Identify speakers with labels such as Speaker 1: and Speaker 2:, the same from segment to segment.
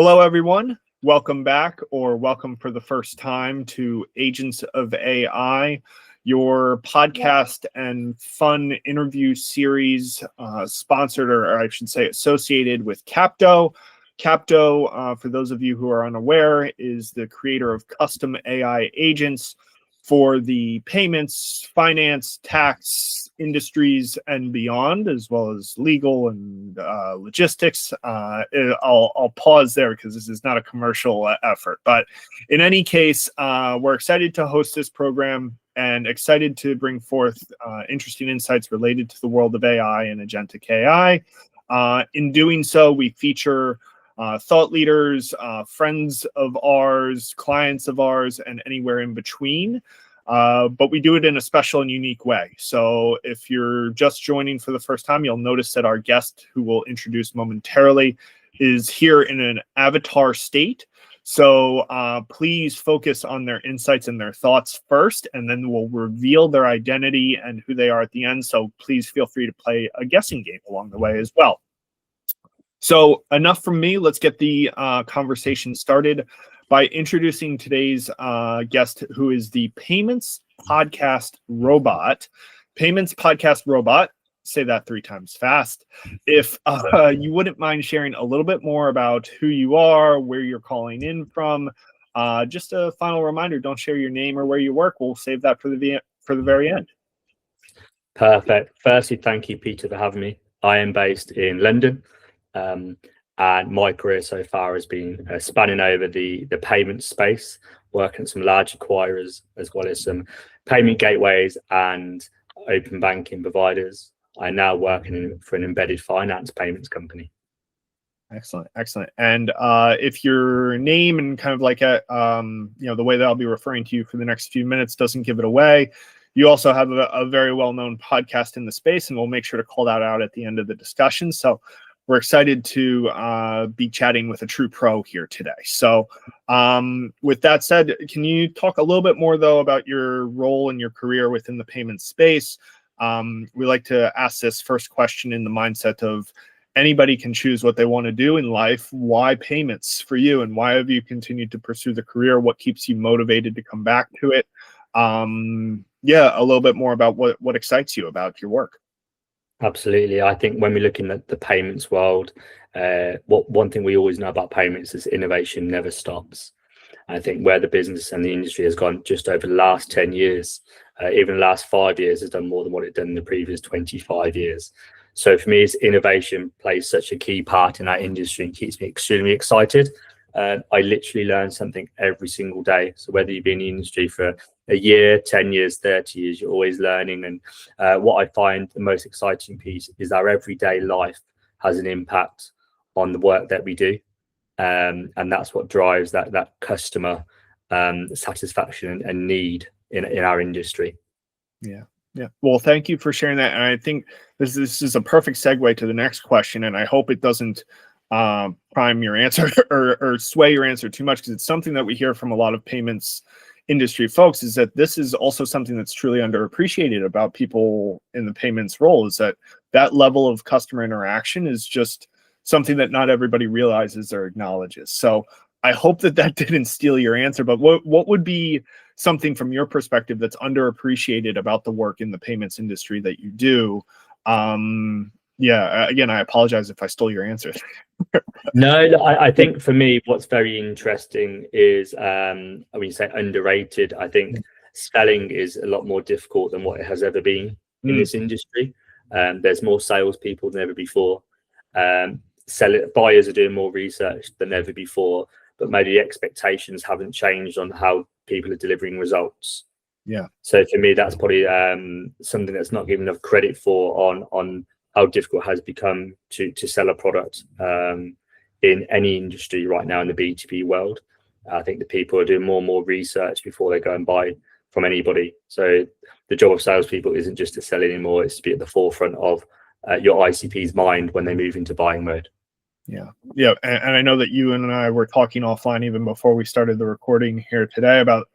Speaker 1: Hello, everyone. Welcome back, or welcome for the first time to Agents of AI, your podcast and fun interview series sponsored, or I should say associated with Capto. Capto, for those of you who are unaware, is the creator of custom AI agents for the payments, finance, tax industries, and beyond, as well as legal and logistics. I'll pause there because this is not a commercial effort. But in any case, we're excited to host this program and excited to bring forth interesting insights related to the world of AI and agentic AI. In doing so, we feature thought leaders, friends of ours, clients of ours, and anywhere in between. But we do it in a special and unique way. So if you're just joining for the first time, you'll notice that our guest, who we'll introduce momentarily, is here in an avatar state. So please focus on their insights and their thoughts first, and then we'll reveal their identity and who they are at the end. So please feel free to play a guessing game along the way as well. So enough from me. Let's get the conversation started by introducing today's guest, who is the Payments Podcast Robot. Payments Podcast Robot. Say that 3 times fast. If you wouldn't mind sharing a little bit more about who you are, where you're calling in from. Just a final reminder, don't share your name or where you work. We'll save that for the very end.
Speaker 2: Perfect. Firstly, thank you, Peter, for having me. I am based in London. And my career so far has been spanning over the payment space, working at some large acquirers, as well as some payment gateways and open banking providers. I'm now working for an embedded finance payments company.
Speaker 1: Excellent. And if your name and kind of like the way that I'll be referring to you for the next few minutes doesn't give it away, you also have a very well-known podcast in the space, and we'll make sure to call that out at the end of the discussion. So we're excited to be chatting with a true pro here today. So with that said, can you talk a little bit more, though, about your role and your career within the payment space? We like to ask this first question in the mindset of anybody can choose what they want to do in life. Why payments for you, and why have you continued to pursue the career? What keeps you motivated to come back to it? A little bit more about what excites you about your work.
Speaker 2: Absolutely. I think when we're looking at the payments world, one thing we always know about payments is innovation never stops. I think where the business and the industry has gone just over the last 10 years, even the last 5 years, has done more than what it done in the previous 25 years. So for me, innovation plays such a key part in that industry and keeps me extremely excited. I literally learn something every single day. So whether you've been in the industry for a year, 10 years, 30 years, you're always learning. And what I find the most exciting piece is our everyday life has an impact on the work that we do. And that's what drives that customer satisfaction and need in our industry.
Speaker 1: Yeah. Well, thank you for sharing that. And I think this is a perfect segue to the next question. And I hope it doesn't prime your answer or sway your answer too much, because it's something that we hear from a lot of payments industry folks, is that this is also something that's truly underappreciated about people in the payments role, is that level of customer interaction is just something that not everybody realizes or acknowledges. So I hope that didn't steal your answer, but what would be something from your perspective that's underappreciated about the work in the payments industry that you do? Again, I apologize if I stole your answer.
Speaker 2: No, I think for me, what's very interesting is, when you say underrated, I think selling is a lot more difficult than what it has ever been in this industry. There's more salespeople than ever before. Buyers are doing more research than ever before, but maybe the expectations haven't changed on how people are delivering results.
Speaker 1: Yeah.
Speaker 2: So for me, that's probably something that's not given enough credit for on how difficult it has become to sell a product in any industry right now in the B2B world. I think the people are doing more and more research before they go and buy from anybody. So the job of salespeople isn't just to sell anymore, it's to be at the forefront of your ICP's mind when they move into buying mode.
Speaker 1: Yeah. And I know that you and I were talking offline even before we started the recording here today about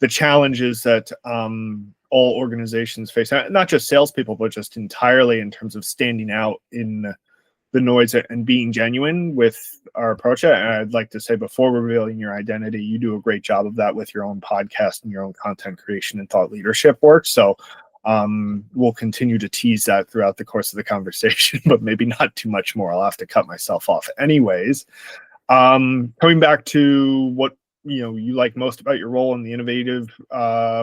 Speaker 1: the challenges that all organizations face, not just salespeople, but just entirely in terms of standing out in the noise and being genuine with our approach. And I'd like to say, before revealing your identity, you do a great job of that with your own podcast and your own content creation and thought leadership work. So we'll continue to tease that throughout the course of the conversation, but maybe not too much more. I'll have to cut myself off anyways. Coming back to what you like most about your role in the innovative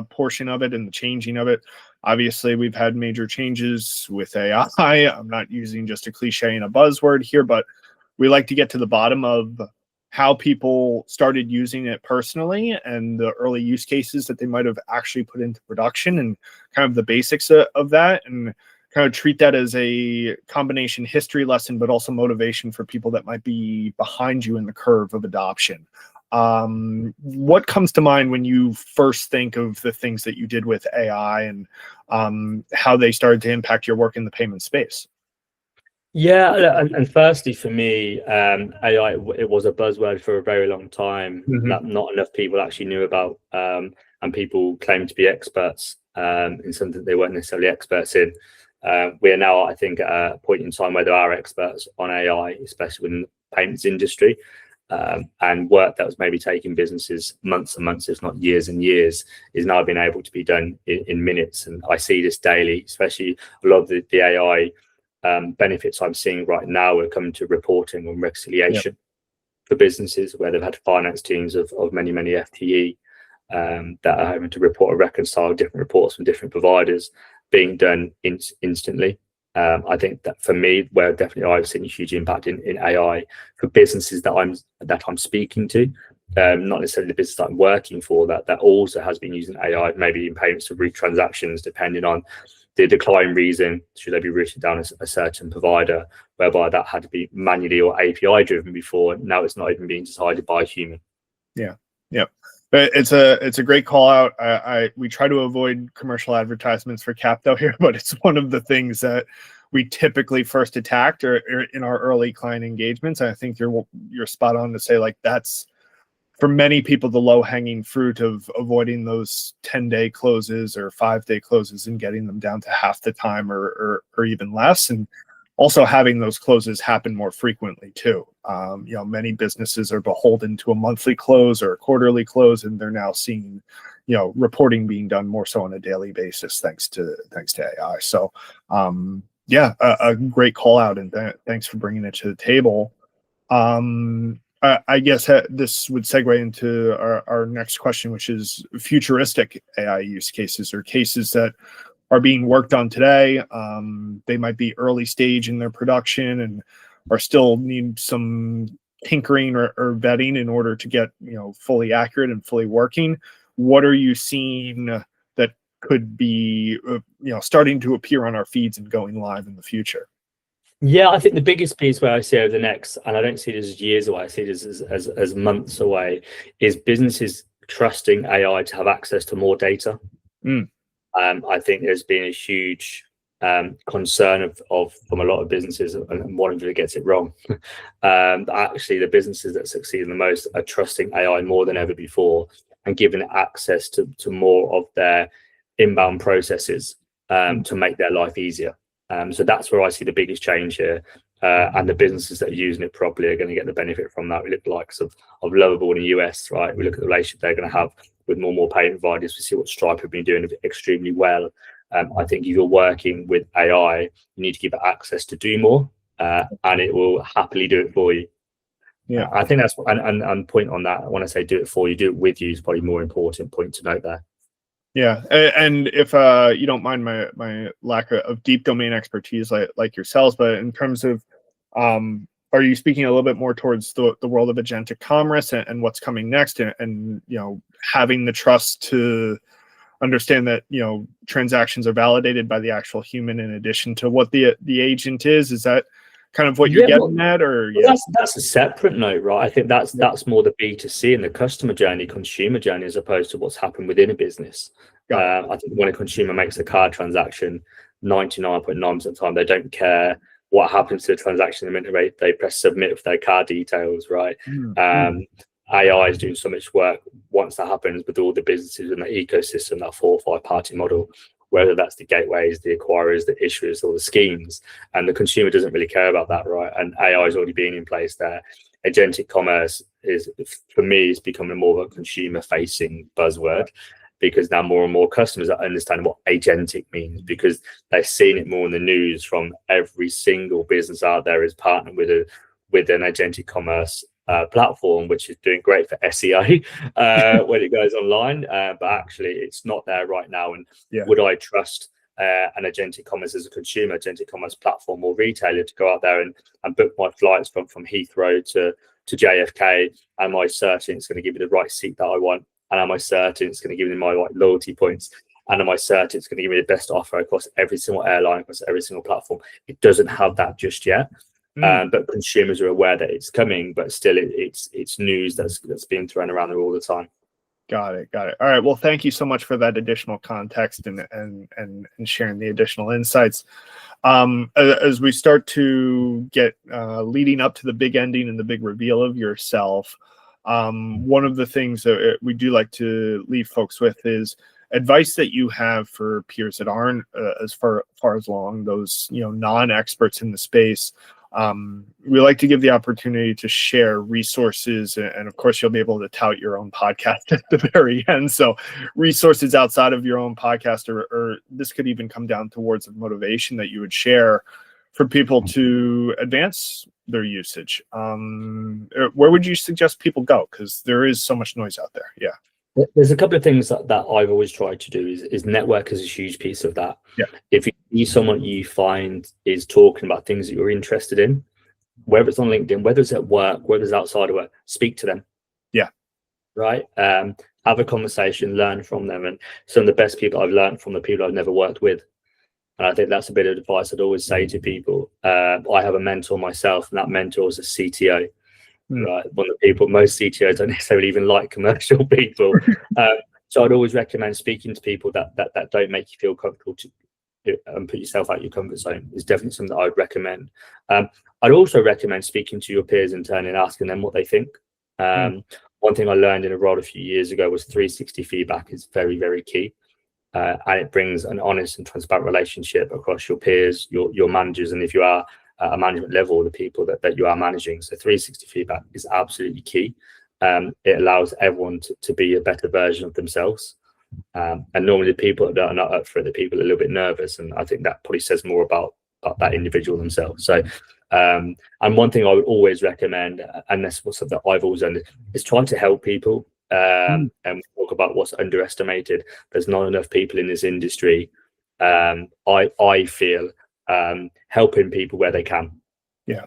Speaker 1: portion of it and the changing of it. Obviously, we've had major changes with AI. I'm not using just a cliche and a buzzword here, but we like to get to the bottom of how people started using it personally and the early use cases that they might have actually put into production and kind of the basics of that, and kind of treat that as a combination history lesson, but also motivation for people that might be behind you in the curve of adoption. What comes to mind when you first think of the things that you did with AI and how they started to impact your work in the payment space?
Speaker 2: Yeah, and firstly, for me, AI, it was a buzzword for a very long time that not enough people actually knew about, and people claimed to be experts in something they weren't necessarily experts in. We are now, I think, at a point in time where there are experts on AI, especially within the payments industry. And work that was maybe taking businesses months and months, if not years and years, is now being able to be done in minutes. And I see this daily, especially a lot of the AI benefits I'm seeing right now are coming to reporting and reconciliation for businesses where they've had finance teams of many FTE that are having to report and reconcile different reports from different providers being done instantly. I think that for me, where definitely I've seen a huge impact in AI for businesses that I'm speaking to, not necessarily the business that I'm working for, that also has been using AI, maybe in payments to route transactions, depending on the decline reason, should they be routed down a certain provider, whereby that had to be manually or API driven before. Now it's not even being decided by a human.
Speaker 1: Yeah. But it's a great call out. We try to avoid commercial advertisements for Capto here, but it's one of the things that we typically first attacked or in our early client engagements. And I think you're spot on to say, like, that's for many people the low hanging fruit of avoiding those 10-day closes or 5-day closes and getting them down to half the time or even less. And also having those closes happen more frequently too. Many businesses are beholden to a monthly close or a quarterly close, and they're now seeing, reporting being done more so on a daily basis thanks to AI. So, a great call out, and thanks for bringing it to the table. I guess this would segue into our next question, which is futuristic AI use cases or cases that are being worked on today. They might be early stage in their production and are still need some tinkering or vetting in order to get fully accurate and fully working. What are you seeing that could be starting to appear on our feeds and going live in the future?
Speaker 2: Yeah, I think the biggest piece where I see over the next, and I don't see this as years away, I see this as months away, is businesses trusting AI to have access to more data. I think there's been a huge concern from a lot of businesses, and one of them gets it wrong. Actually, the businesses that succeed the most are trusting AI more than ever before and giving it access to more of their inbound processes to make their life easier. So that's where I see the biggest change here. And the businesses that are using it properly are going to get the benefit from that. We look at the likes of Lovable in the US, right? We look at the relationship they're going to have with more payment providers. We see what Stripe have been doing extremely well. I think if you're working with AI, you need to give it access to do more, and it will happily do it for you. Yeah, I think that's and point on that. When I say do it for you, do it with you is probably more important point to note there.
Speaker 1: Yeah, and if you don't mind my lack of deep domain expertise like yourselves, but in terms of, are you speaking a little bit more towards the world of agentic commerce and what's coming next, and having the trust to understand that transactions are validated by the actual human in addition to what the agent is? Is that kind of what you're getting at, or
Speaker 2: that's a separate note, right? I think that's more the B2C and the customer journey, consumer journey, as opposed to what's happened within a business. I think when a consumer makes a card transaction, 99.9% of the time they don't care what happens to the transaction the minute they press submit with their card details, right? AI is doing so much work once that happens with all the businesses in the ecosystem, that 4 or 5 party model. whether that's the gateways, the acquirers, the issuers, or the schemes. And the consumer doesn't really care about that, right? And AI is already being in place there. Agentic commerce is, for me, is becoming more of a consumer-facing buzzword, because now more and more customers are understanding what agentic means, because they're seeing it more in the news. From every single business out there is partnered with an agentic commerce platform, which is doing great for SEO when it goes online, but actually it's not there right now. And would I trust an agentic commerce as a consumer, agentic commerce platform or retailer to go out there and book my flights from Heathrow to JFK? Am I certain it's going to give me the right seat that I want? And am I certain it's going to give me my loyalty points? And am I certain it's going to give me the best offer across every single airline, across every single platform? It doesn't have that just yet. But consumers are aware that it's coming, but still it's news that's being thrown around there all the time.
Speaker 1: Got it. All right. Well, thank you so much for that additional context and sharing the additional insights. As we start to get leading up to the big ending and the big reveal of yourself, one of the things that we do like to leave folks with is advice that you have for peers that aren't as far as along, those non-experts in the space. We like to give the opportunity to share resources, and of course you'll be able to tout your own podcast at the very end. So resources outside of your own podcast, or this could even come down towards the motivation that you would share for people to advance their usage. Where would you suggest people go? Because there is so much noise out there. Yeah.
Speaker 2: There's a couple of things that I've always tried to do is network is a huge piece of that.
Speaker 1: Yeah.
Speaker 2: If you see someone you find is talking about things that you're interested in, whether it's on LinkedIn, whether it's at work, whether it's outside of work, speak to them.
Speaker 1: Yeah.
Speaker 2: Right. Have a conversation, learn from them. And some of the best people I've learned from the people I've never worked with. And I think that's a bit of advice I'd always say to people. I have a mentor myself, and that mentor is a CTO. Right, one of the people, most CTOs don't necessarily even like commercial people. So I'd always recommend speaking to people that don't make you feel comfortable and put yourself out your comfort zone. Is definitely something that I'd recommend. I'd also recommend speaking to your peers in turn and asking them what they think. One thing I learned in a role a few years ago was 360 feedback is very, very key. And it brings an honest and transparent relationship across your peers, your managers, and if you are at a management level, the people that you are managing. So 360 feedback is absolutely key. It allows everyone to be a better version of themselves. And normally the people that are not up for it, the people are a little bit nervous. And I think that probably says more about that individual themselves. So, and one thing I would always recommend, and that's something that I've always done, is try to help people. And talk about what's underestimated. There's not enough people in this industry. I feel helping people where they can.
Speaker 1: Yeah.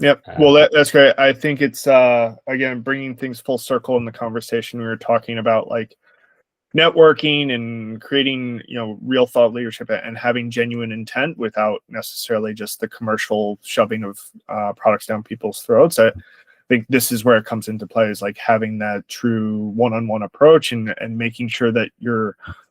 Speaker 1: Yep. Well, that's great. I think it's again bringing things full circle in the conversation we were talking about, like networking and creating real thought leadership and having genuine intent without necessarily just the commercial shoving of products down people's throats. I think this is where it comes into play, is like having that true one-on-one approach and making sure that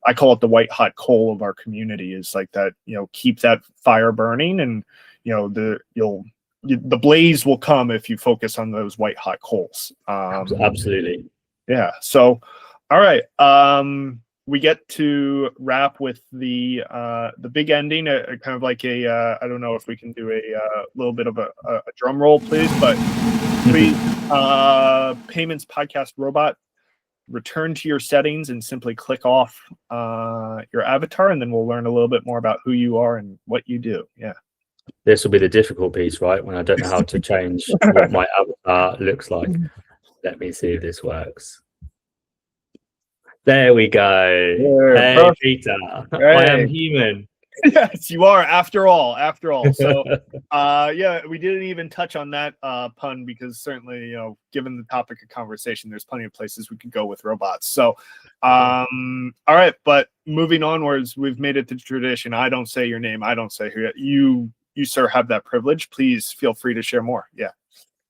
Speaker 1: I call it the white hot coal of our community, is like that, keep that fire burning, and the blaze will come if you focus on those white hot coals.
Speaker 2: Absolutely.
Speaker 1: Yeah. So, all right. We get to wrap with the big ending, kind of like I don't know if we can do a little bit of a drum roll, please, but please, payments podcast robot, return to your settings and simply click off your avatar, and then we'll learn a little bit more about who you are and what you do. Yeah.
Speaker 2: This will be the difficult piece, right? When I don't know how to change what my avatar looks like. Let me see if this works. There we go. Hey, perfect. Peter. Hey. I am human.
Speaker 1: Yes, you are, after all. So yeah, we didn't even touch on that pun, because certainly, given the topic of conversation, there's plenty of places we could go with robots. So all right, but moving onwards, we've made it to tradition. I don't say your name, I don't say who you sir have that privilege. Please feel free to share more. Yeah.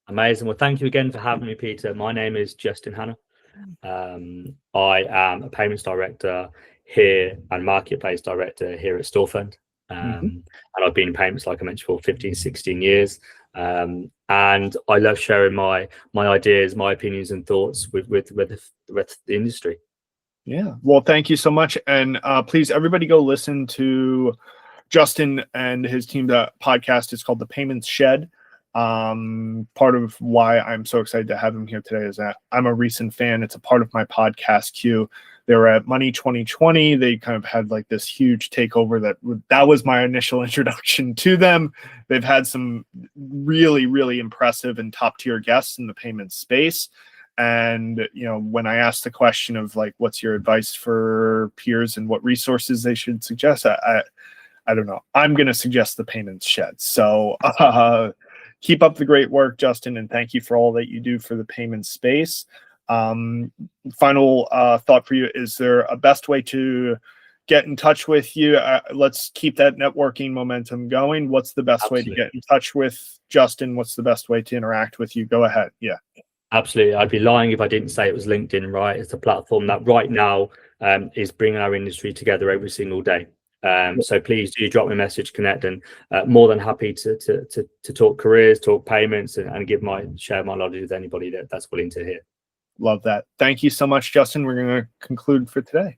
Speaker 2: Amazing. Well, thank you again for having me, Peter. My name is Justin Hanna. I am a payments director here and marketplace director here at Storefund. And I've been in payments, like I mentioned, for 15, 16 years. And I love sharing my ideas, my opinions and thoughts with the rest of the industry.
Speaker 1: Yeah. Well, thank you so much. And please, everybody go listen to Justin and his team. The podcast is called The Payments Shed. Part of why I'm so excited to have him here today is that I'm a recent fan. It's a part of my podcast queue. They were at Money 2020. They kind of had like this huge takeover that was my initial introduction to them. They've had some really, really impressive and top tier guests in the payments space. And, you know, when I asked the question of like, what's your advice for peers and what resources they should suggest, I don't know. I'm going to suggest the Payments Shed. So keep up the great work, Justin, and thank you for all that you do for the payment space. Final thought for you, is there a best way to get in touch with you? Let's keep that networking momentum going. What's the best way to get in touch with Justin? What's the best way to interact with you? Go ahead. Yeah.
Speaker 2: Absolutely. I'd be lying if I didn't say it was LinkedIn, right? It's a platform that right now is bringing our industry together every single day. So please do drop me a message, connect, and more than happy to talk careers, talk payments, and share my knowledge with anybody that's willing to hear.
Speaker 1: Love that. Thank you so much, Justin. We're going to conclude for today.